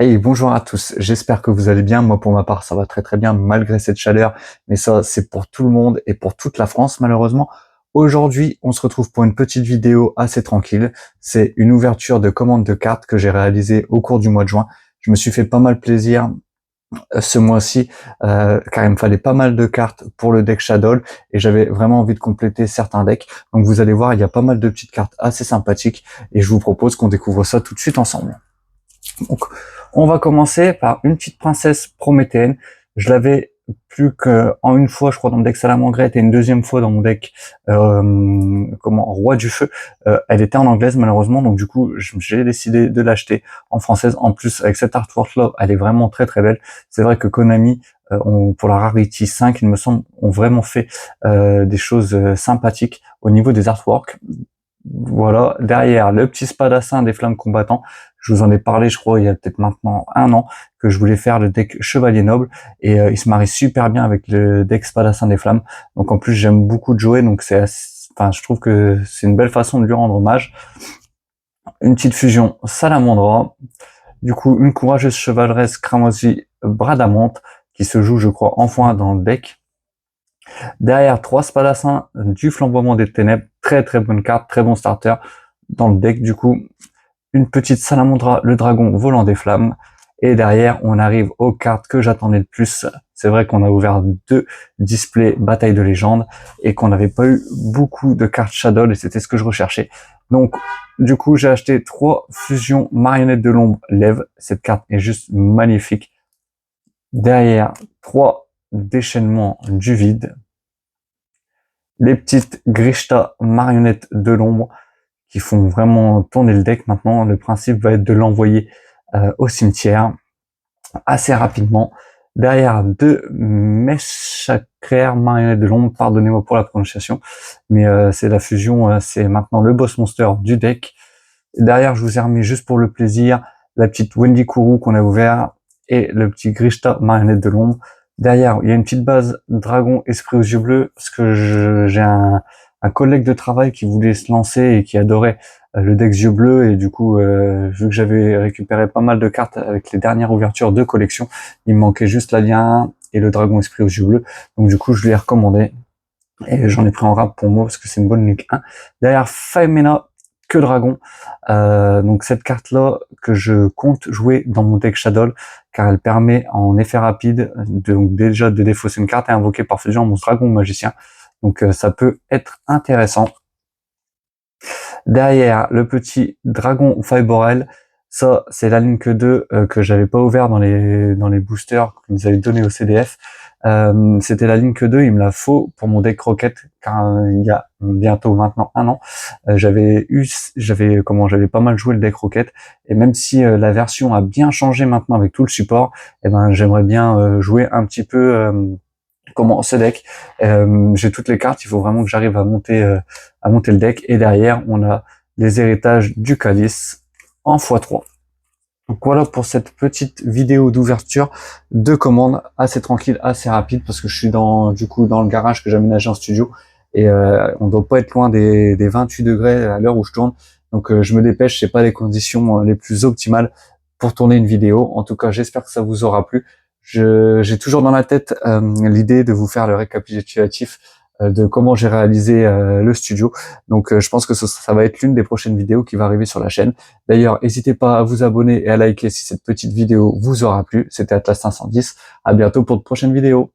Hey, bonjour à tous, j'espère que vous allez bien. Moi, pour ma part, ça va très très bien malgré cette chaleur, mais ça, c'est pour tout le monde et pour toute la France, malheureusement. Aujourd'hui, on se retrouve pour une petite vidéo assez tranquille. C'est une ouverture de commande de cartes que j'ai réalisée au cours du mois de juin. Je me suis fait pas mal plaisir ce mois-ci, car il me fallait pas mal de cartes pour le deck Shadow et j'avais vraiment envie de compléter certains decks. Donc vous allez voir, il y a pas mal de petites cartes assez sympathiques et je vous propose qu'on découvre ça tout de suite ensemble. Donc, on va commencer par une petite princesse prométhéenne. Je l'avais plus qu'en une fois, je crois, dans le deck Salamandrette et une deuxième fois dans mon deck Roi du Feu. Elle était en anglaise malheureusement, donc du coup, j'ai décidé de l'acheter en française. En plus, avec cet artwork-là, elle est vraiment très très belle. C'est vrai que Konami, pour la Rarity 5, il me semble, ont vraiment fait des choses sympathiques au niveau des artworks. Voilà, derrière le petit spadassin des flammes combattants, je vous en ai parlé, je crois, il y a peut-être maintenant un an, que je voulais faire le deck Chevalier Noble, et il se marie super bien avec le deck Spadassin des Flammes. Donc en plus, j'aime beaucoup de jouer, donc enfin, je trouve que c'est une belle façon de lui rendre hommage. Une petite fusion Salamandra, du coup, une courageuse chevaleresse cramoisie Bradamante, qui se joue, je crois, enfin dans le deck. Derrière, 3 spadassins du flamboiement des ténèbres, très très bonne carte, très bon starter dans le deck. Du coup, une petite Salamandra, le dragon volant des flammes. Et derrière, on arrive aux cartes que j'attendais le plus. C'est vrai qu'on a ouvert 2 displays bataille de légende et qu'on n'avait pas eu beaucoup de cartes Shadow et c'était ce que je recherchais. Donc, du coup, j'ai acheté 3 fusions marionnettes de l'ombre Lève. Cette carte est juste magnifique. Derrière, 3 déchaînements du vide. Les petites Grishta marionnettes de l'ombre qui font vraiment tourner le deck maintenant. Le principe va être de l'envoyer au cimetière assez rapidement. Derrière, 2 Meshacraire marionnettes de l'ombre, pardonnez-moi pour la prononciation, mais c'est la fusion, c'est maintenant le boss monster du deck. Derrière, je vous ai remis juste pour le plaisir la petite Wendy Kourou qu'on a ouvert et le petit Grishta marionnette de l'ombre. Derrière, il y a une petite base dragon esprit aux yeux bleus parce que j'ai un collègue de travail qui voulait se lancer et qui adorait le deck yeux bleus et du coup, vu que j'avais récupéré pas mal de cartes avec les dernières ouvertures de collection, il me manquait juste l'alien et le dragon esprit aux yeux bleus. Donc du coup, je lui ai recommandé et j'en ai pris en rap pour moi parce que c'est une bonne ligue 1. Derrière, Faemena, que dragon. Donc cette carte là que je compte jouer dans mon deck Shadow car elle permet en effet rapide donc déjà de défausser une carte et invoquer par fusion mon dragon magicien. Donc ça peut être intéressant. Derrière le petit dragon Fireborel, ça c'est la ligne que 2 que j'avais pas ouvert dans les boosters qu'ils nous avaient donné au CDF. C'était la ligne que 2, il me la faut pour mon deck Rocket car il y a bientôt maintenant un an, j'avais pas mal joué le deck Rocket et même si la version a bien changé maintenant avec tout le support, et ben j'aimerais bien jouer un petit peu ce deck. J'ai toutes les cartes, il faut vraiment que j'arrive à monter le deck et derrière on a les héritages du calice en x3. Donc voilà pour cette petite vidéo d'ouverture de commande assez tranquille, assez rapide parce que je suis dans le garage que j'ai aménagé en studio et on doit pas être loin des 28 degrés à l'heure où je tourne. Donc je me dépêche, c'est pas les conditions les plus optimales pour tourner une vidéo. En tout cas, j'espère que ça vous aura plu. J'ai toujours dans la tête l'idée de vous faire le récapitulatif de comment j'ai réalisé le studio. Donc je pense que ça va être l'une des prochaines vidéos qui va arriver sur la chaîne. D'ailleurs, n'hésitez pas à vous abonner et à liker si cette petite vidéo vous aura plu. C'était Atlas 510. À bientôt pour de prochaines vidéos.